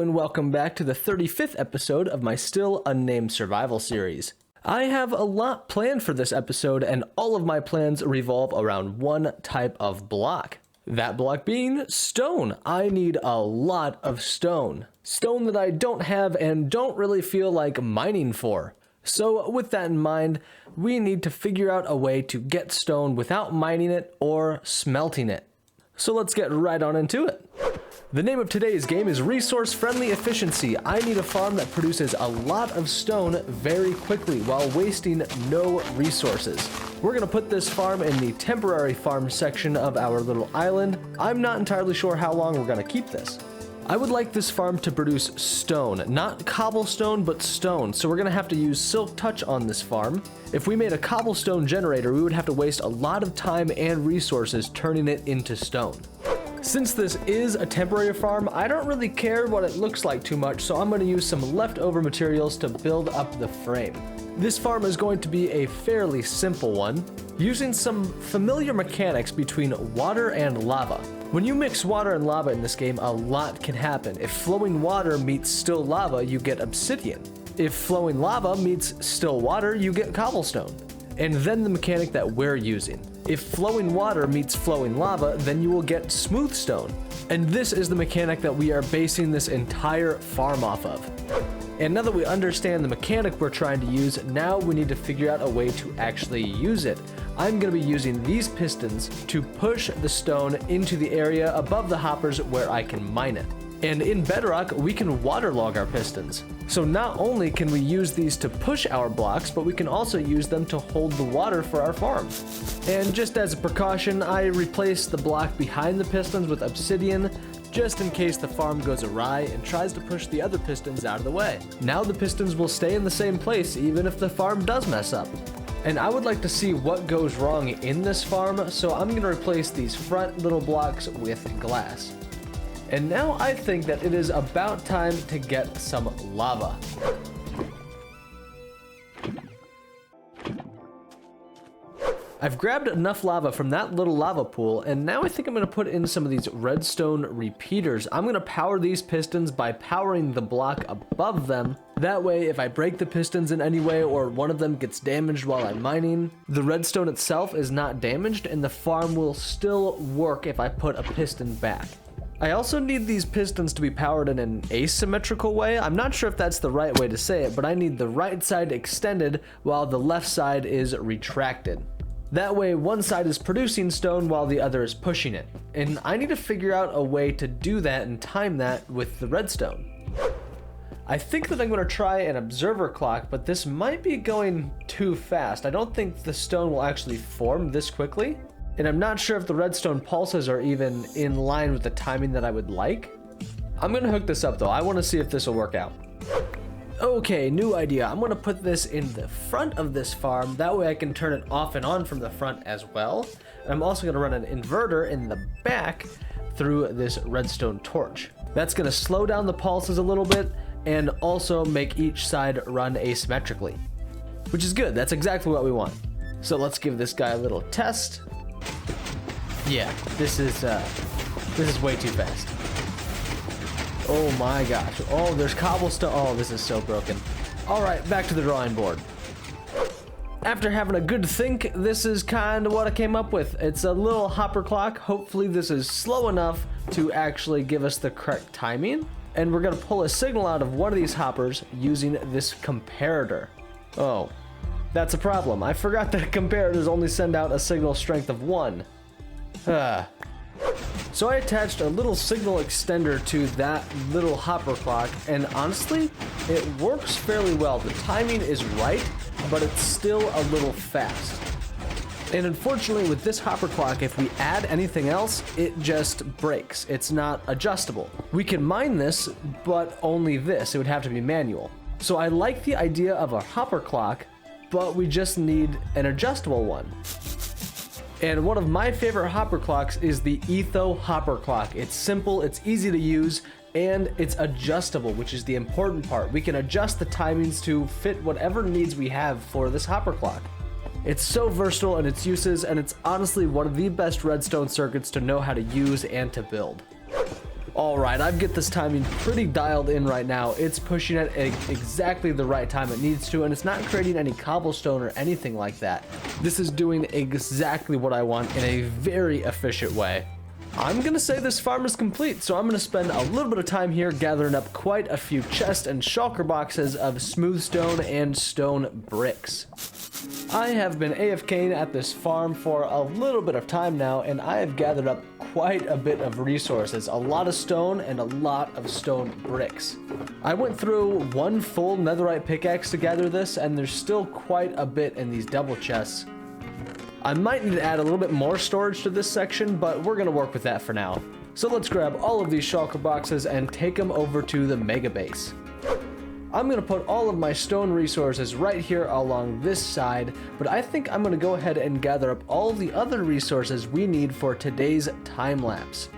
and welcome back to the 35th episode of my still unnamed survival series. I have a lot planned for this episode, and all of my plans revolve around one type of block. That block being stone. I need a lot of stone. Stone that I don't have and don't really feel like mining for. So with that in mind, we need to figure out a way to get stone without mining it or smelting it. So let's get right on into it. The name of today's game is Resource Friendly Efficiency. I need a farm that produces a lot of stone very quickly while wasting no resources. We're going to put this farm in the temporary farm section of our little island. I'm not entirely sure how long we're going to keep this. I would like this farm to produce stone, not cobblestone, but stone, so we're going to have to use Silk Touch on this farm. If we made a cobblestone generator, we would have to waste a lot of time and resources turning it into stone. Since this is a temporary farm, I don't really care what it looks like too much, so I'm going to use some leftover materials to build up the frame. This farm is going to be a fairly simple one, using some familiar mechanics between water and lava. When you mix water and lava in this game, a lot can happen. If flowing water meets still lava, you get obsidian. If flowing lava meets still water, you get cobblestone. And then the mechanic that we're using. If flowing water meets flowing lava, then you will get smooth stone. And this is the mechanic that we are basing this entire farm off of. And now that we understand the mechanic we're trying to use, now we need to figure out a way to actually use it. I'm going to be using these pistons to push the stone into the area above the hoppers where I can mine it. And in Bedrock, we can waterlog our pistons. So not only can we use these to push our blocks, but we can also use them to hold the water for our farm. And just as a precaution, I replaced the block behind the pistons with obsidian, just in case the farm goes awry and tries to push the other pistons out of the way. Now the pistons will stay in the same place even if the farm does mess up. And I would like to see what goes wrong in this farm, so I'm going to replace these front little blocks with glass. And now I think that it is about time to get some lava. I've grabbed enough lava from that little lava pool, and now I think I'm going to put in some of these redstone repeaters. I'm going to power these pistons by powering the block above them. That way, if I break the pistons in any way or one of them gets damaged while I'm mining, the redstone itself is not damaged and the farm will still work if I put a piston back. I also need these pistons to be powered in an asymmetrical way. I'm not sure if that's the right way to say it, but I need the right side extended while the left side is retracted. That way, one side is producing stone while the other is pushing it. And I need to figure out a way to do that and time that with the redstone. I think that I'm going to try an observer clock, but this might be going too fast. I don't think the stone will actually form this quickly. And I'm not sure if the redstone pulses are even in line with the timing that I would like. I'm going to hook this up though. I want to see if this will work out. Okay, new idea. I'm going to put this in the front of this farm. That way I can turn it off and on from the front as well. And I'm also going to run an inverter in the back through this redstone torch. That's going to slow down the pulses a little bit and also make each side run asymmetrically, which is good. That's exactly what we want. So let's give this guy a little test. Yeah, this is way too fast. Oh my gosh. Oh, there's cobblestone. Oh, this is so broken. All right, back to the drawing board. After having a good think, this is kind of what I came up with. It's a little hopper clock. Hopefully this is slow enough to actually give us the correct timing. And we're going to pull a signal out of one of these hoppers using this comparator. Oh, that's a problem. I forgot that comparators only send out a signal strength of 1. So I attached a little signal extender to that little hopper clock, and honestly, it works fairly well. The timing is right, but it's still a little fast. And unfortunately with this hopper clock, if we add anything else, it just breaks. It's not adjustable. We can mine this, but only this. It would have to be manual. So I like the idea of a hopper clock, but we just need an adjustable one. And one of my favorite hopper clocks is the Etho hopper clock. It's simple, it's easy to use, and it's adjustable, which is the important part. We can adjust the timings to fit whatever needs we have for this hopper clock. It's so versatile in its uses, and it's honestly one of the best redstone circuits to know how to use and to build. Alright, I've got this timing pretty dialed in right now. It's pushing at exactly the right time it needs to, and it's not creating any cobblestone or anything like that. This is doing exactly what I want in a very efficient way. I'm gonna say this farm is complete, so I'm gonna spend a little bit of time here gathering up quite a few chests and shulker boxes of smooth stone and stone bricks. I have been AFKing at this farm for a little bit of time now, and I have gathered up quite a bit of resources, a lot of stone and a lot of stone bricks. I went through one full netherite pickaxe to gather this, and there's still quite a bit in these double chests. I might need to add a little bit more storage to this section, but we're gonna work with that for now. So let's grab all of these shulker boxes and take them over to the mega base. I'm gonna put all of my stone resources right here along this side, but I think I'm gonna go ahead and gather up all the other resources we need for today's time lapse.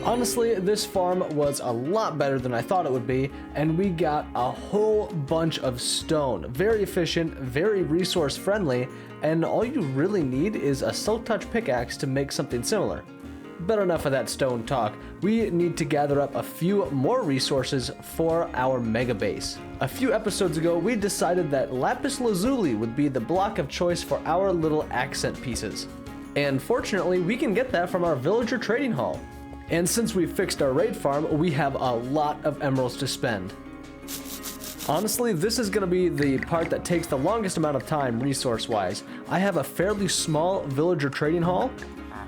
Honestly, this farm was a lot better than I thought it would be, and we got a whole bunch of stone. Very efficient, very resource friendly, and all you really need is a silk touch pickaxe to make something similar. But enough of that stone talk. We need to gather up a few more resources for our mega base. A few episodes ago, we decided that lapis lazuli would be the block of choice for our little accent pieces. And fortunately, we can get that from our villager trading hall. And since we fixed our raid farm, we have a lot of emeralds to spend. Honestly, this is going to be the part that takes the longest amount of time resource-wise. I have a fairly small villager trading hall.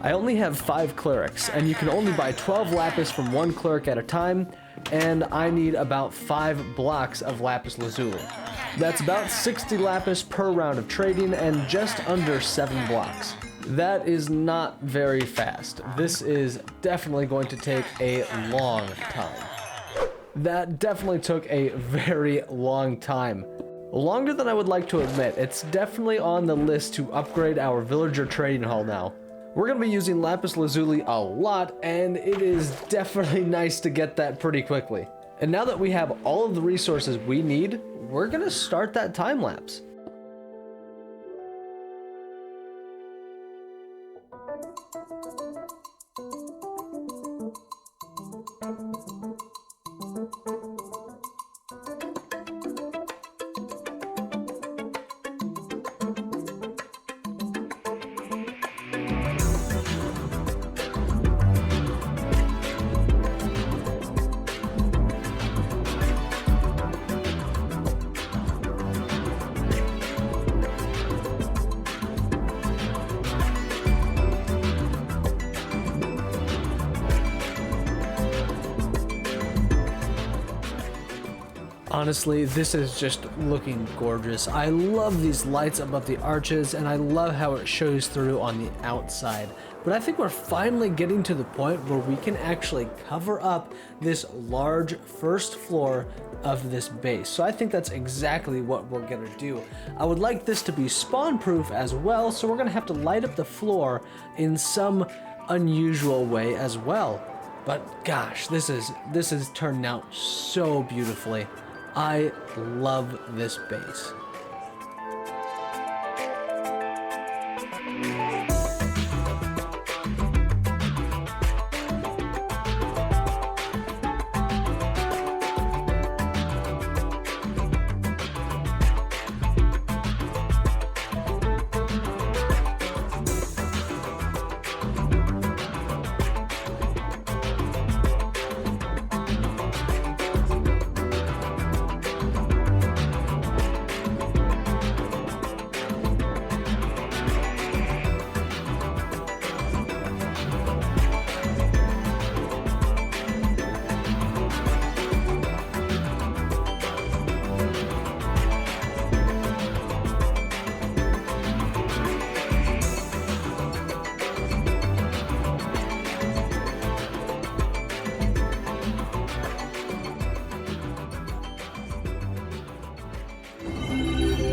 I only have 5 clerics, and you can only buy 12 lapis from one cleric at a time, and I need about 5 blocks of lapis lazuli. That's about 60 lapis per round of trading and just under 7 blocks. That is not very fast. This is definitely going to take a long time. That definitely took a very long time. Longer than I would like to admit. It's definitely on the list to upgrade our villager trading hall now. We're going to be using lapis lazuli a lot, and it is definitely nice to get that pretty quickly. And now that we have all of the resources we need, we're going to start that time lapse. Honestly, this is just looking gorgeous. I love these lights above the arches, and I love how it shows through on the outside. But I think we're finally getting to the point where we can actually cover up this large first floor of this base. So I think that's exactly what we're gonna do. I would like this to be spawn proof as well, so we're gonna have to light up the floor in some unusual way as well. But gosh, this is turning out so beautifully. I love this base.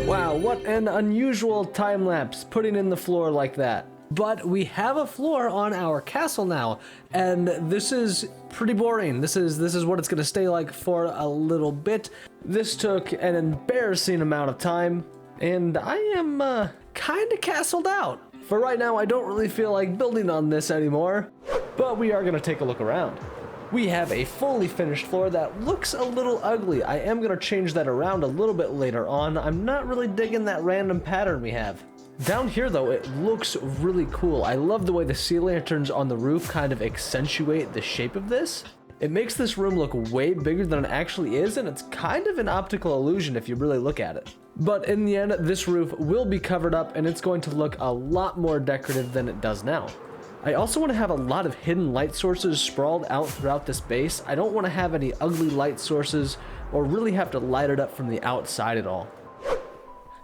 Wow, what an unusual time lapse putting in the floor like that. But we have a floor on our castle now, and this is pretty boring. This is what it's gonna stay like for a little bit. This took an embarrassing amount of time, and I am kinda castled out. For right now, I don't really feel like building on this anymore, but we are gonna take a look around. We have a fully finished floor that looks a little ugly. I am going to change that around a little bit later on. I'm not really digging that random pattern we have. Down here though, it looks really cool. I love the way the sea lanterns on the roof kind of accentuate the shape of this. It makes this room look way bigger than it actually is, and it's kind of an optical illusion if you really look at it. But in the end, this roof will be covered up and it's going to look a lot more decorative than it does now. I also want to have a lot of hidden light sources sprawled out throughout this base. I don't want to have any ugly light sources or really have to light it up from the outside at all.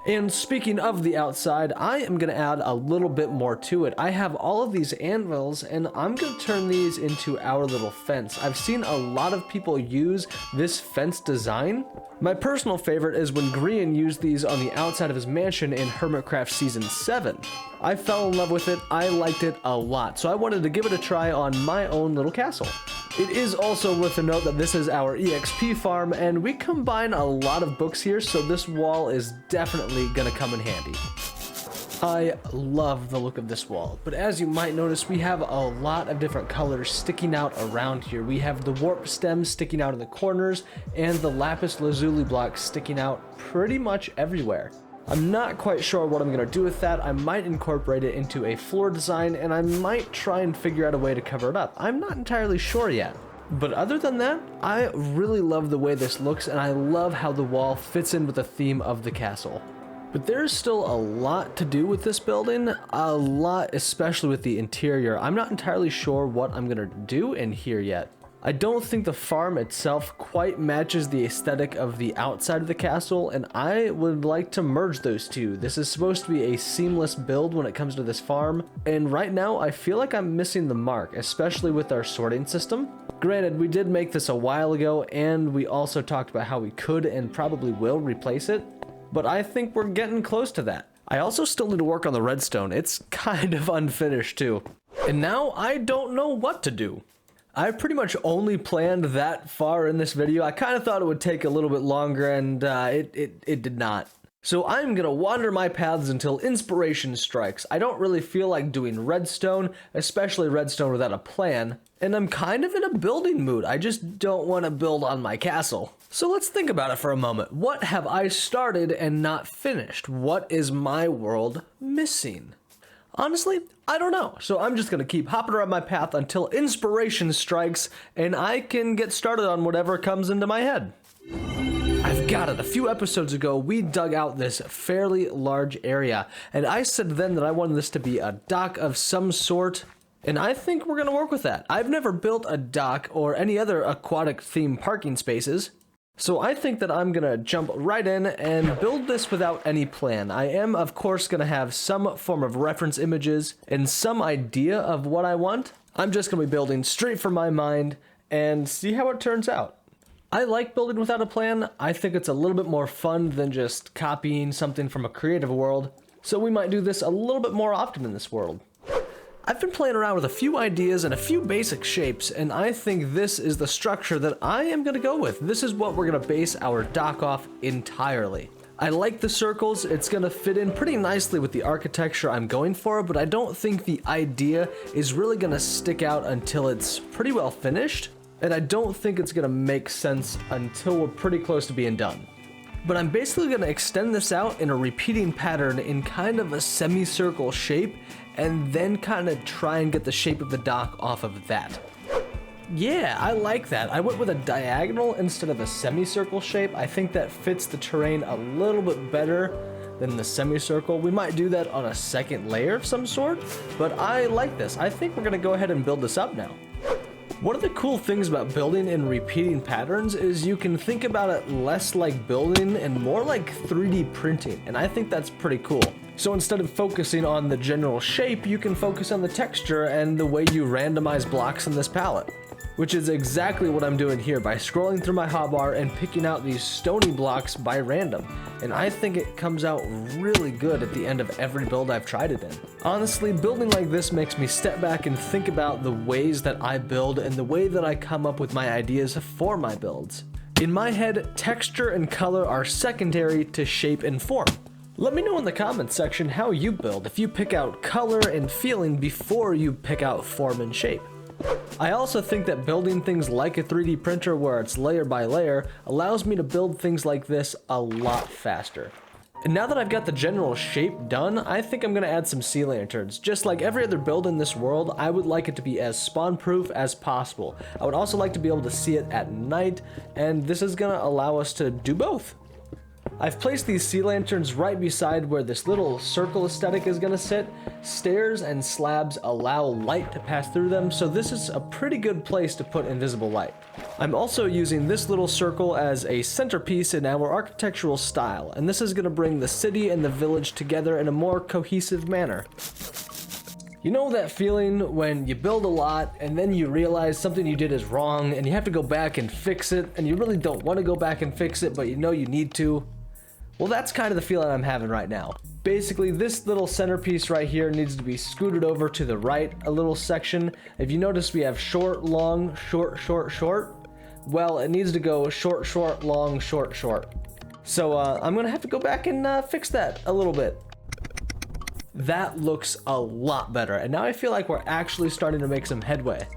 And speaking of the outside, I am going to add a little bit more to it. I have all of these anvils and I'm going to turn these into our little fence. I've seen a lot of people use this fence design. My personal favorite is when Grian used these on the outside of his mansion in Hermitcraft Season 7. I fell in love with it, I liked it a lot, so I wanted to give it a try on my own little castle. It is also worth a note that this is our EXP farm, and we combine a lot of books here, so this wall is definitely gonna come in handy. I love the look of this wall, but as you might notice, we have a lot of different colors sticking out around here. We have the warp stems sticking out in the corners, and the lapis lazuli blocks sticking out pretty much everywhere. I'm not quite sure what I'm going to do with that. I might incorporate it into a floor design, and I might try and figure out a way to cover it up. I'm not entirely sure yet. But other than that, I really love the way this looks, and I love how the wall fits in with the theme of the castle. But there's still a lot to do with this building, a lot, especially with the interior. I'm not entirely sure what I'm going to do in here yet. I don't think the farm itself quite matches the aesthetic of the outside of the castle, and I would like to merge those two. This is supposed to be a seamless build when it comes to this farm, and right now I feel like I'm missing the mark, especially with our sorting system. Granted, we did make this a while ago, and we also talked about how we could and probably will replace it, but I think we're getting close to that. I also still need to work on the redstone. It's kind of unfinished too. And now I don't know what to do. I pretty much only planned that far in this video. I kind of thought it would take a little bit longer, and it did not. So I'm gonna wander my paths until inspiration strikes. I don't really feel like doing redstone, especially redstone without a plan, and I'm kind of in a building mood. I just don't want to build on my castle. So let's think about it for a moment. What have I started and not finished? What is my world missing? Honestly, I don't know, so I'm just gonna keep hopping around my path until inspiration strikes and I can get started on whatever comes into my head. I've got it. A few episodes ago, we dug out this fairly large area, and I said then that I wanted this to be a dock of some sort, and I think we're gonna work with that. I've never built a dock or any other aquatic themed parking spaces, so I think that I'm gonna jump right in and build this without any plan. I am, of course, gonna have some form of reference images and some idea of what I want. I'm just gonna be building straight from my mind and see how it turns out. I like building without a plan. I think it's a little bit more fun than just copying something from a creative world, so we might do this a little bit more often in this world. I've been playing around with a few ideas and a few basic shapes, and I think this is the structure that I am going to go with. This is what we're going to base our dock off entirely. I like the circles. It's going to fit in pretty nicely with the architecture I'm going for, but I don't think the idea is really going to stick out until it's pretty well finished, and I don't think it's going to make sense until we're pretty close to being done. But I'm basically going to extend this out in a repeating pattern in kind of a semicircle shape, and then kind of try and get the shape of the dock off of that. Yeah, I like that. I went with a diagonal instead of a semicircle shape. I think that fits the terrain a little bit better than the semicircle. We might do that on a second layer of some sort, but I like this. I think we're gonna go ahead and build this up now. One of the cool things about building in repeating patterns is you can think about it less like building and more like 3D printing, and I think that's pretty cool. So instead of focusing on the general shape, you can focus on the texture and the way you randomize blocks in this palette. Which is exactly what I'm doing here by scrolling through my hotbar and picking out these stony blocks by random. And I think it comes out really good at the end of every build I've tried it in. Honestly, building like this makes me step back and think about the ways that I build and the way that I come up with my ideas for my builds. In my head, texture and color are secondary to shape and form. Let me know in the comments section how you build, if you pick out color and feeling before you pick out form and shape. I also think that building things like a 3D printer where it's layer by layer allows me to build things like this a lot faster. And now that I've got the general shape done, I think I'm gonna add some sea lanterns. Just like every other build in this world, I would like it to be as spawn-proof as possible. I would also like to be able to see it at night, and this is gonna allow us to do both. I've placed these sea lanterns right beside where this little circle aesthetic is gonna sit. Stairs and slabs allow light to pass through them, so this is a pretty good place to put invisible light. I'm also using this little circle as a centerpiece in our architectural style, and this is gonna bring the city and the village together in a more cohesive manner. You know that feeling when you build a lot and then you realize something you did is wrong and you have to go back and fix it, and you really don't want to go back and fix it, but you know you need to? Well, that's kind of the feeling I'm having right now. Basically, this little centerpiece right here needs to be scooted over to the right a little section. If you notice, we have short, long, short, short, short. Well, it needs to go short, short, long, short, short. So I'm gonna have to go back and fix that a little bit. That looks a lot better, and now I feel like we're actually starting to make some headway.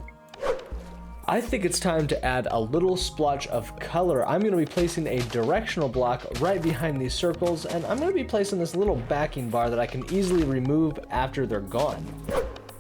I think it's time to add a little splotch of color. I'm going to be placing a directional block right behind these circles, and I'm going to be placing this little backing bar that I can easily remove after they're gone.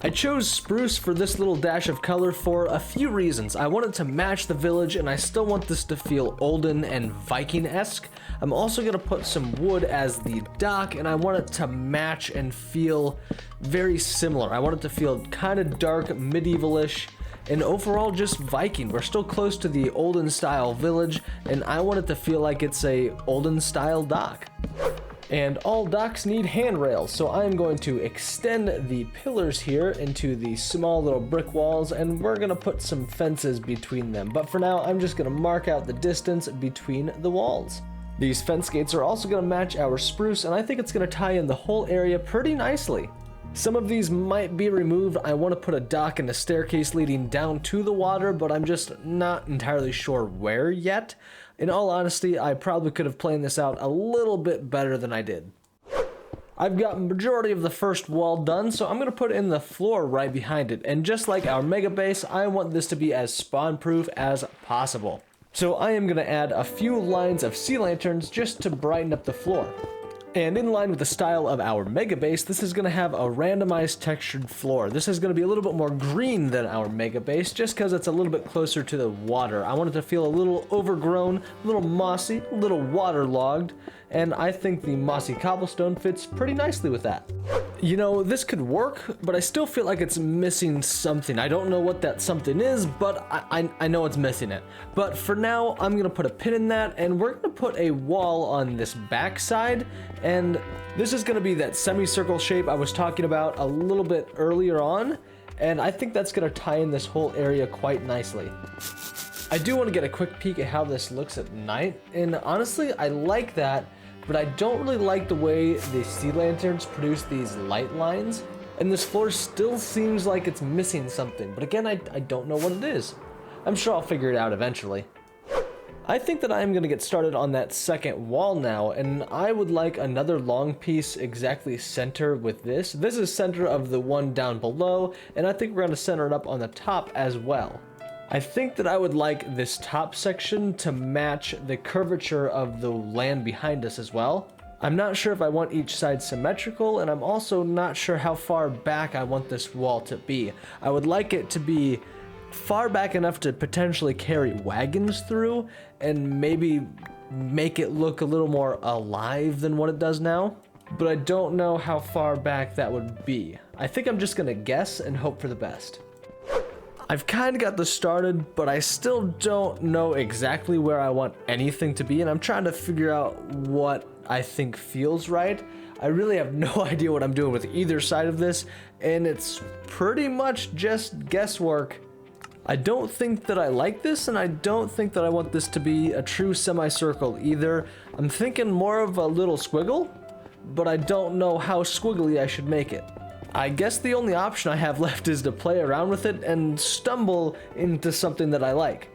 I chose spruce for this little dash of color for a few reasons. I want it to match the village, and I still want this to feel olden and Viking-esque. I'm also going to put some wood as the dock, and I want it to match and feel very similar. I want it to feel kind of dark, medieval-ish, and overall just Viking. We're still close to the olden style village, and I want it to feel like it's a olden style dock. And all docks need handrails, so I'm going to extend the pillars here into the small little brick walls, and we're gonna put some fences between them. But for now, I'm just gonna mark out the distance between the walls. These fence gates are also gonna match our spruce, and I think it's gonna tie in the whole area pretty nicely. Some of these might be removed. I want to put a dock and a staircase leading down to the water, but I'm just not entirely sure where yet. In all honesty, I probably could have planned this out a little bit better than I did. I've got majority of the first wall done, so I'm going to put in the floor right behind it. And just like our mega base, I want this to be as spawn-proof as possible. So I am going to add a few lines of sea lanterns just to brighten up the floor. And in line with the style of our mega base, this is going to have a randomized textured floor. This is going to be a little bit more green than our mega base, just because it's a little bit closer to the water. I want it to feel a little overgrown, a little mossy, a little waterlogged, and I think the mossy cobblestone fits pretty nicely with that. You know, this could work, but I still feel like it's missing something. I don't know what that something is, but I know it's missing it. But for now, I'm gonna put a pin in that, and we're gonna put a wall on this back side, and this is gonna be that semicircle shape I was talking about a little bit earlier on, and I think that's gonna tie in this whole area quite nicely. I do want to get a quick peek at how this looks at night, and honestly, I like that, but I don't really like the way the sea lanterns produce these light lines, and this floor still seems like it's missing something, but again, I don't know what it is. I'm sure I'll figure it out eventually. I think that I'm going to get started on that second wall now, and I would like another long piece exactly center with this. This is center of the one down below, and I think we're going to center it up on the top as well. I think that I would like this top section to match the curvature of the land behind us as well. I'm not sure if I want each side symmetrical, and I'm also not sure how far back I want this wall to be. I would like it to be far back enough to potentially carry wagons through, and maybe make it look a little more alive than what it does now. But I don't know how far back that would be. I think I'm just gonna guess and hope for the best. I've kind of got this started, but I still don't know exactly where I want anything to be, and I'm trying to figure out what I think feels right. I really have no idea what I'm doing with either side of this, and it's pretty much just guesswork. I don't think that I like this, and I don't think that I want this to be a true semicircle either. I'm thinking more of a little squiggle, but I don't know how squiggly I should make it. I guess the only option I have left is to play around with it and stumble into something that I like.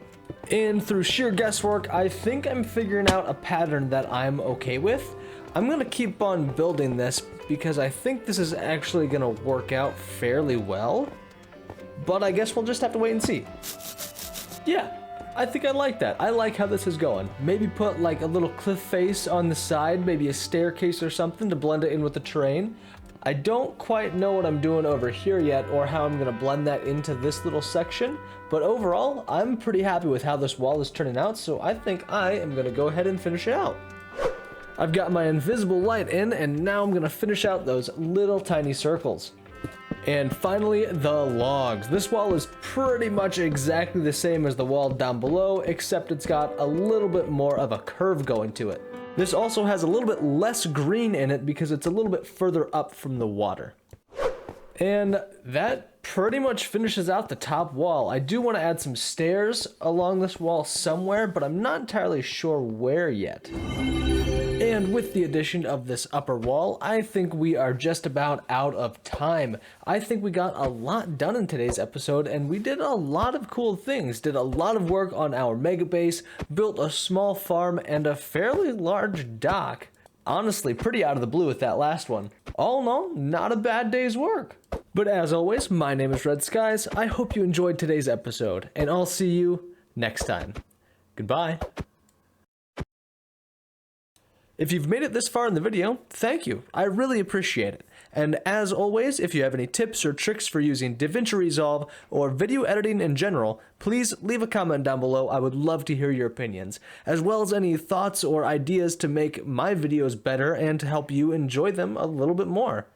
And through sheer guesswork, I think I'm figuring out a pattern that I'm okay with. I'm gonna keep on building this because I think this is actually gonna work out fairly well. but I guess we'll just have to wait and see. Yeah, I think I like that. I like how this is going. Maybe put like a little cliff face on the side, maybe a staircase or something to blend it in with the terrain. I don't quite know what I'm doing over here yet or how I'm gonna blend that into this little section, but overall, I'm pretty happy with how this wall is turning out, so I think I am gonna go ahead and finish it out. I've got my invisible light in, and now I'm gonna finish out those little tiny circles. And finally, the logs. This wall is pretty much exactly the same as the wall down below, except it's got a little bit more of a curve going to it. This also has a little bit less green in it because it's a little bit further up from the water. And that pretty much finishes out the top wall. I do want to add some stairs along this wall somewhere, but I'm not entirely sure where yet. And with the addition of this upper wall, I think we are just about out of time. I think we got a lot done in today's episode, and we did a lot of cool things. Did a lot of work on our mega base, built a small farm, and a fairly large dock. Honestly, pretty out of the blue with that last one. All in all, not a bad day's work. But as always, my name is Red Skies. I hope you enjoyed today's episode, and I'll see you next time. Goodbye. If you've made it this far in the video, thank you. I really appreciate it. And as always, if you have any tips or tricks for using DaVinci Resolve or video editing in general, please leave a comment down below. I would love to hear your opinions, as well as any thoughts or ideas to make my videos better and to help you enjoy them a little bit more.